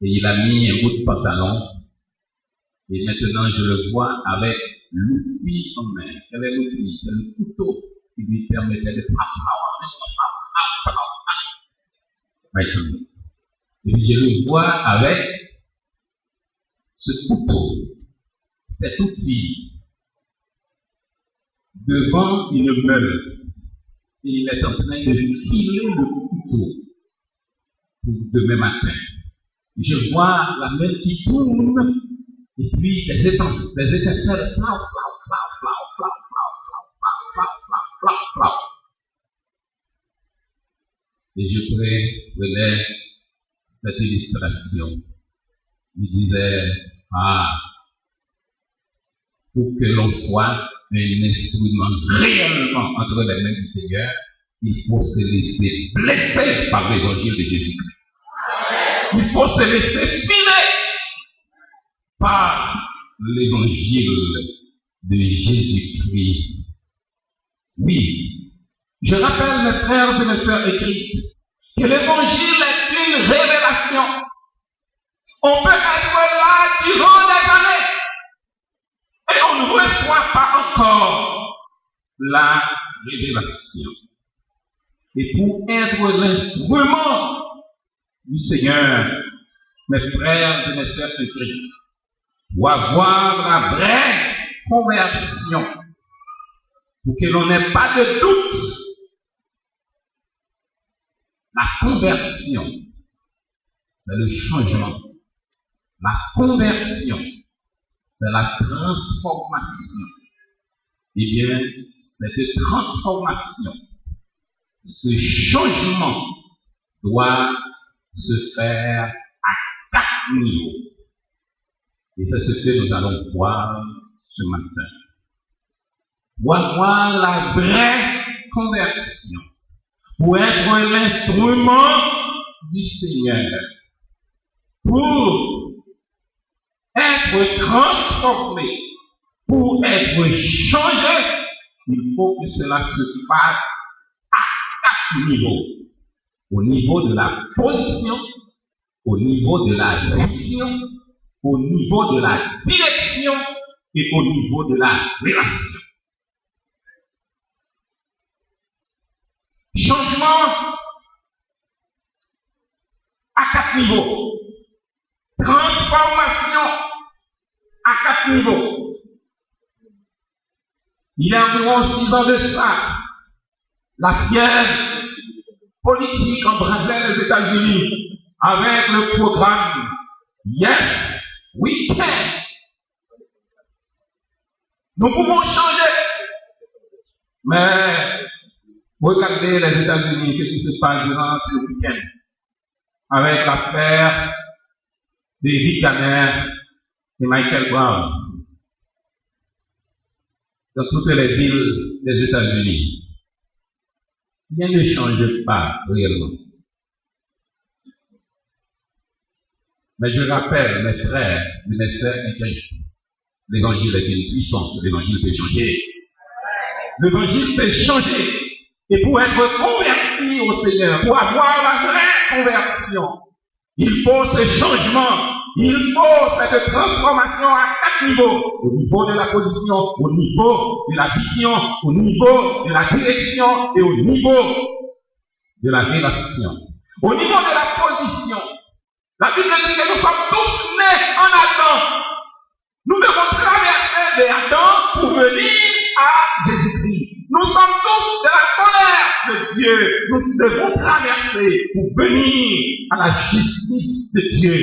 et il a mis un bout de pantalon. Et maintenant, je le vois avec l'outil en main. Quel est l'outil? C'est le couteau qui lui permettait de et puis je le vois avec ce couteau, cet outil, devant une meule. Et il est en train de filer le couteau pour demain matin. Je vois la meule qui tourne, et puis des étincelles, et je prenais cette illustration. Il disait, pour que l'on soit un instrument réellement entre les mains du Seigneur, il faut se laisser blesser par l'évangile de Jésus-Christ. Il faut se laisser filer par l'évangile de Jésus-Christ. Oui, je rappelle mes frères et mes sœurs de Christ que l'évangile est une révélation. On peut être là durant des années et on ne reçoit pas encore la révélation. Et pour être l'instrument du Seigneur, mes frères et mes sœurs de Christ, pour avoir la vraie conversion, pour que l'on n'ait pas de doute. La conversion, c'est le changement. La conversion, c'est la transformation. Eh bien, cette transformation, ce changement doit se faire à 4 niveaux. Et c'est ce que nous allons voir ce matin. Pour avoir la vraie conversion, pour être l'instrument du Seigneur, pour être transformé, pour être changé, il faut que cela se fasse à 4 niveaux. Au niveau de la position, au niveau de la vision, au niveau de la direction et au niveau de la relation. Changement à 4 niveaux. Transformation à 4 niveaux. Il y a environ 6 ans de ça, la fièvre politique embrasait les États-Unis avec le programme Yes, we can. Nous pouvons changer. Mais regardez les États-Unis, ce qui se passe durant ce week-end avec l'affaire d'Eric Garner et Michael Brown dans toutes les villes des États-Unis. Rien ne change pas réellement. Mais je rappelle, mes frères et mes sœurs en Christ, l'évangile est une puissance, l'évangile peut changer. L'évangile peut changer. Et pour être converti au Seigneur, pour avoir la vraie conversion, il faut ce changement, il faut cette transformation à 4 niveaux. Au niveau de la position, au niveau de la vision, au niveau de la direction et au niveau de la relation. Au niveau de la position, la Bible dit que nous sommes tous nés en Adam. Nous devons traverser de Adam pour venir à Jésus-Christ. Nous sommes tous de la colère de Dieu. Nous devons traverser pour venir à la justice de Dieu.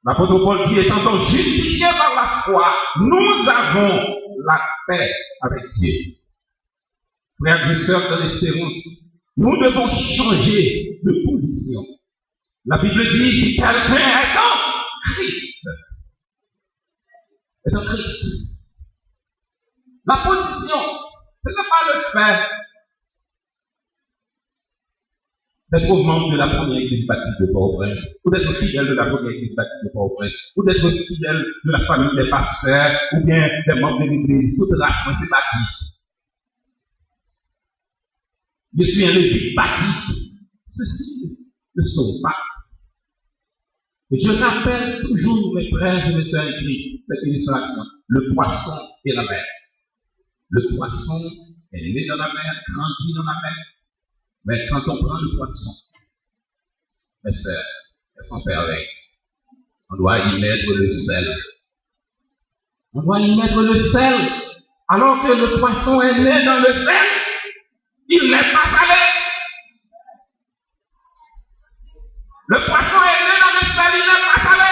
L'apôtre Paul dit, étant donc justifiés par la foi, nous avons la paix avec Dieu. Frères et sœurs de l'espérance, nous devons changer de position. La Bible dit, si quelqu'un est en Christ, est en Christ. La position, ce n'est pas le fait d'être membre de la première église baptiste de Port-au-Prince, ou d'être fidèle de la première église baptiste de Port-au-Prince, ou d'être fidèle de la famille des pasteurs, ou bien des membres de l'église, toute race baptiste. Je suis un lévite baptiste. Ceci ne sont pas Et je rappelle toujours, mes frères et mes sœurs en Christ, cette illustration, le poisson et la mer. Le poisson est né dans la mer, grandit dans la mer. Mais quand on prend le poisson, mes sœurs, elles sont avec. On doit y mettre le sel. On doit y mettre le sel. Alors que le poisson est né dans le sel, il n'est pas salé. Le poisson est né dans le sel, il n'est pas salé.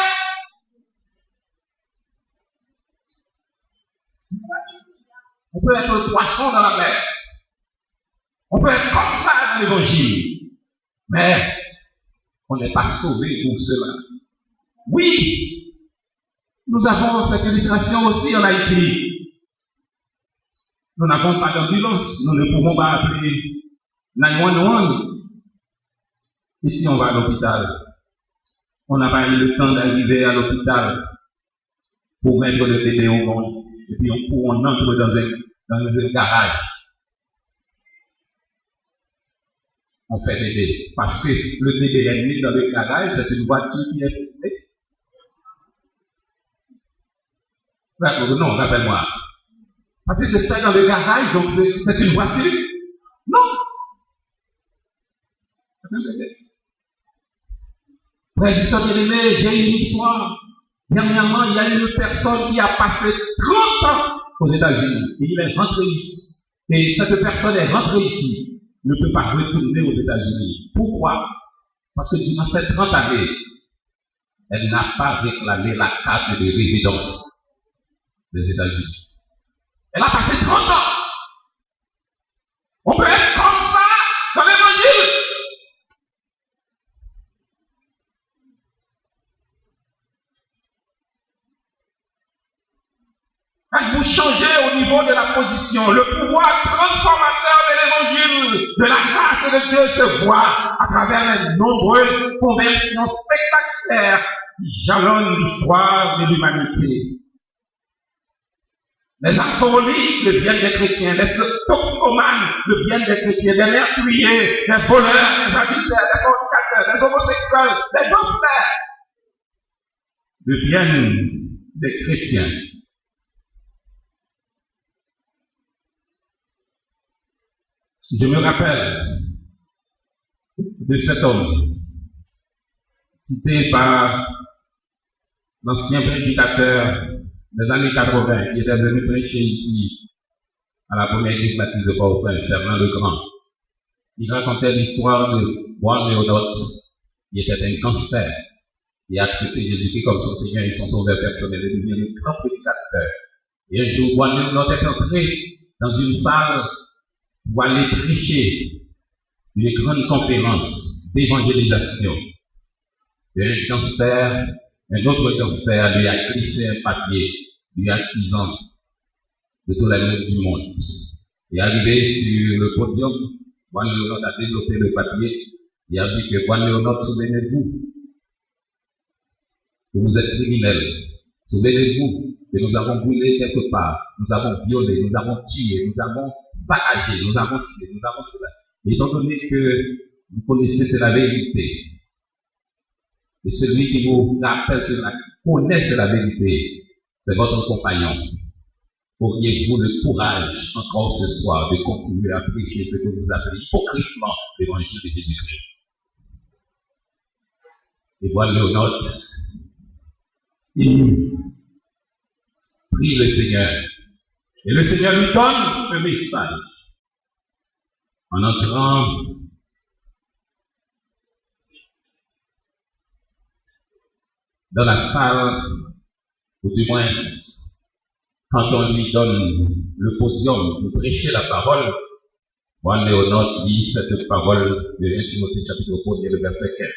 On peut être un poisson dans la mer. On peut être comme ça dans l'évangile. Mais on n'est pas sauvé pour cela. Oui, nous avons cette illustration aussi en Haïti. Nous n'avons pas d'ambulance. Nous ne pouvons pas appeler 911. Ici, on va à l'hôpital. On n'a pas eu le temps d'arriver à l'hôpital pour mettre le bébé au monde. Et puis on entre dans un garage. On fait bébé. Parce que le bébé est né dans le garage, c'est une voiture qui est filmée. Non, rappelle-moi. Parce que c'est fait dans le garage, donc c'est une voiture. Non. C'est un bébé. Frères et sœurs bien-aimés, j'ai une histoire. Dernièrement, il y a une personne qui a passé 30 ans aux États-Unis. Et il est rentré ici. Et cette personne est rentrée ici. Ne peut pas retourner aux États-Unis. Pourquoi? Parce que durant ces 30 années, elle n'a pas réclamé la carte de résidence des États-Unis. Elle a passé 30 ans. On peut être comme ça dans l'évangile. Quand vous changez au niveau de la position, le pouvoir transformateur de l'évangile, de la grâce de Dieu se voit à travers les nombreuses conversions spectaculaires qui jalonnent l'histoire de l'humanité. Les alcooliques deviennent des chrétiens, les toxicomanes deviennent des chrétiens, les meurtriers, les voleurs, les adultères, les fornicateurs, les homosexuels, les gangsters deviennent des chrétiens. Je me rappelle de cet homme cité par l'ancien prédicateur des années 80 qui était venu prêcher ici à la première église baptiste de Port-au-Prince, Fernand Legrand. Il racontait l'histoire de Juan Leonot, qui était un gangster, qui a accepté Jésus-Christ comme son Seigneur et son sauveur personnel et devenu un grand prédicateur. Et un jour, Juan Leonot est entré dans une salle pour aller prêcher une grande conférence d'évangélisation. Et un autre gangster lui a glissé un papier, lui accusant de tout l'amour du monde. Et arrivé sur le podium, Juan Leonot a développé le papier et a dit que Juan Leonot, souvenez-vous que vous êtes criminel. Souvenez-vous que nous avons brûlé quelque part, nous avons violé, nous avons tué, nous avons saccagé, nous avons tué, nous avons cela. Et étant donné que vous connaissez, c'est la vérité. Et celui qui vous rappelle cela, qui connaît c'est la vérité, c'est votre compagnon. Auriez-vous le courage encore ce soir de continuer à prêcher ce que vous appelez hypocritement l'évangile de Jésus-Christ? Et Juan Leonot, il prie le Seigneur. Et le Seigneur lui donne un message. En entrant dans la salle, ou du moins, quand on lui donne le podium pour prêcher la parole, Juan Leonot lit cette parole de 1 Timothée chapitre 1, le verset 15.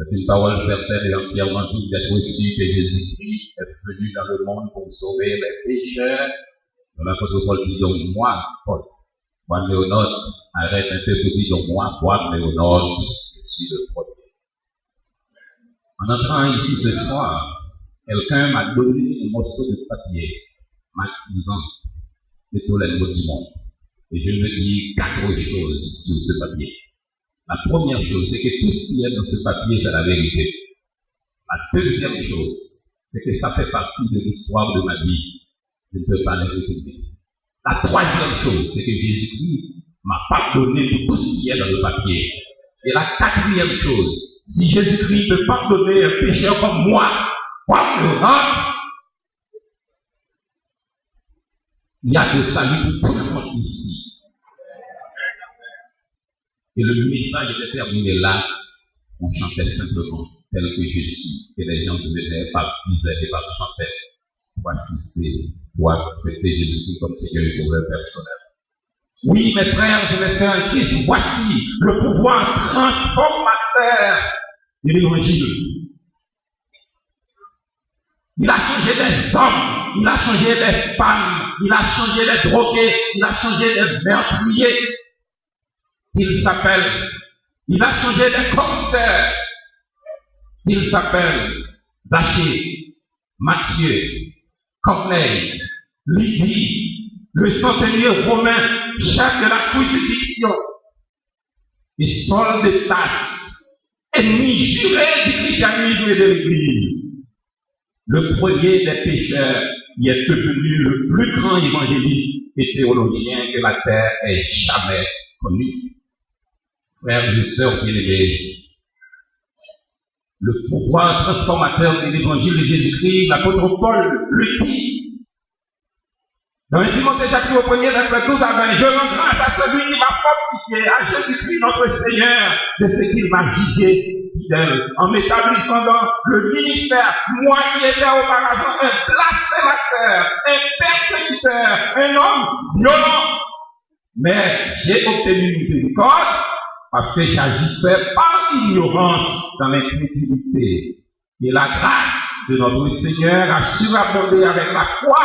C'est une parole certaine et entièrement digne d'être reçue que Jésus-Christ est venu dans le monde pour sauver les pécheurs. Dans l'apôtre Paul dit donc moi, Paul. Juan Leonot arrête un peu pour dire donc moi, Juan Leonot, je suis le premier. En entrant ici ce soir, quelqu'un m'a donné un morceau de papier m'accusant de tous les maux du monde. Et je me dis 4 choses sur ce papier. La première chose, c'est que tout ce qui est dans ce papier, c'est la vérité. La deuxième chose, c'est que ça fait partie de l'histoire de ma vie. Je ne peux pas les retourner. La troisième chose, c'est que Jésus-Christ m'a pardonné pour tout ce qui est dans le papier. Et la quatrième chose, si Jésus-Christ peut pardonner un pécheur comme moi, quoi le rentre, il y a de salut pour tout le monde ici. Et le message était terminé là, on chantait simplement tel que je suis. Et les gens venaient par dizaines et par centaines pour assister, pour accepter Jésus-Christ comme Seigneur et Sauveur personnel. Oui, mes frères et mes sœurs en Christ, voici le pouvoir transformateur de l'Évangile. Il a changé des hommes, il a changé des femmes, il a changé des drogués, il a changé des meurtriers. Il a changé des corrupteurs. Il s'appelle Zachée, Matthieu, Corneille, Lydie, le centenier romain, chef de la crucifixion, et Saul de Tarse, ennemi juré du christianisme et de l'Église. Le premier des pécheurs, il est devenu le plus grand évangéliste et théologien que la terre ait jamais connu. Frères et sœurs bien-aimés, le pouvoir transformateur de l'évangile de Jésus-Christ, l'apôtre Paul le dit. Dans 1 Timothée chapitre 1er, verset 12 à 20, je rends grâce à celui qui m'a fortifié, à Jésus-Christ notre Seigneur, de ce qu'il m'a jugé fidèle, en m'établissant dans le ministère, moi qui étais auparavant un blasphémateur, un persécuteur, un homme violent. Mais j'ai obtenu miséricorde, parce que j'agissais par ignorance dans l'incrédulité. Et la grâce de notre Seigneur a surabondé avec la foi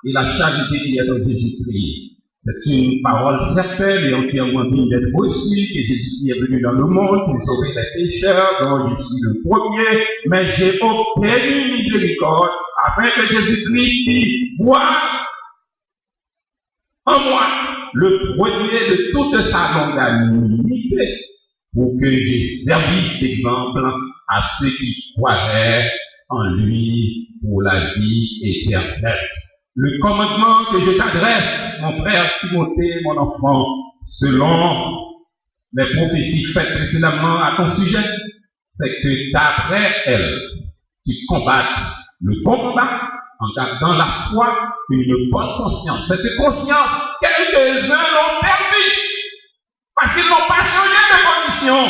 et la charité qui est en Jésus-Christ. C'est une parole certaine et entièrement digne d'être reçue, que Jésus est venu dans le monde pour sauver les pécheurs, dont je suis le premier, mais j'ai obtenu miséricorde, afin que Jésus-Christ puisse voir en moi le premier de toute sa longanimité, pour que je servisse d'exemple à ceux qui croiraient en lui pour la vie éternelle. Le commandement que je t'adresse, mon frère Timothée, mon enfant, selon les prophéties faites précédemment à ton sujet, c'est que d'après elles, tu combattes le bon combat en gardant la foi et une bonne conscience. Cette conscience, quelques-uns l'ont perdue parce qu'ils n'ont pas changé de condition.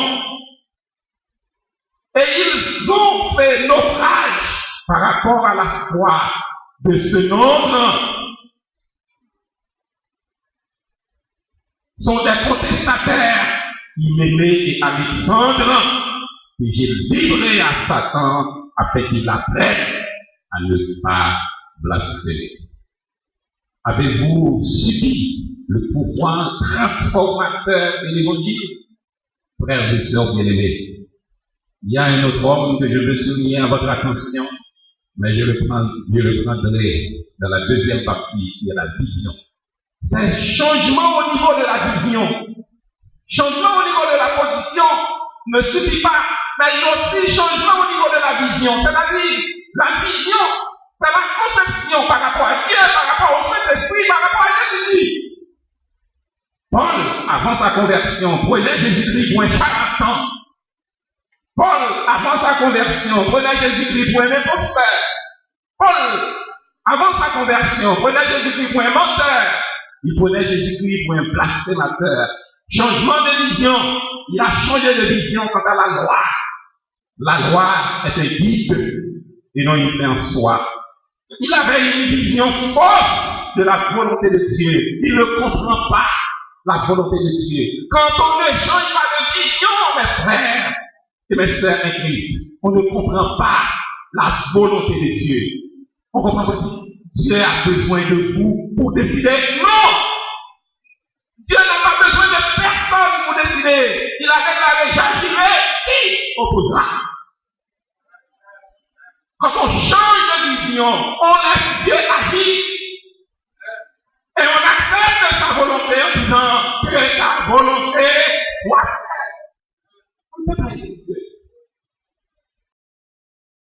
Et ils ont fait naufrage par rapport à la foi de ce nombre. Sont des protestataires, Hyménée et Alexandre, que j'ai livré à Satan afin qu'il apprenne à ne pas blasphémer. Avez-vous subi le pouvoir transformateur de l'Évangile? Frères et sœurs bien-aimés, il y a un autre homme que je veux souligner à votre attention, mais je le prendrai dans la deuxième partie, qui est la vision. C'est changement au niveau de la vision. Changement au niveau de la position ne suffit pas, mais il y a aussi changement au niveau de la vision. C'est-à-dire, la vision, c'est la conception par rapport à Dieu, par rapport au Saint-Esprit, par rapport à Jésus-Christ. Paul, avant sa conversion, prenait Jésus-Christ pour un charlatan. Paul, avant sa conversion, prenait Jésus-Christ pour un imposteur. Paul, avant sa conversion, prenait Jésus-Christ pour un menteur. Il prenait Jésus-Christ pour un blasphémateur. Changement de vision. Il a changé de vision quant à la loi. La loi est un guide et non une fin en soi. Il avait une vision forte de la volonté de Dieu. Il ne comprend pas la volonté de Dieu. Quand on ne change pas de vision, mes frères et mes sœurs en Christ, on ne comprend pas la volonté de Dieu. On comprend pas que Dieu a besoin de vous pour décider. Non! Dieu n'a pas besoin de personne pour décider. Il a déclaré, j'agirai, qui opposera. Quand on change de vision, on laisse Dieu agir. Et on accepte sa volonté en disant que sa volonté soit faite. On ne peut pas y aller.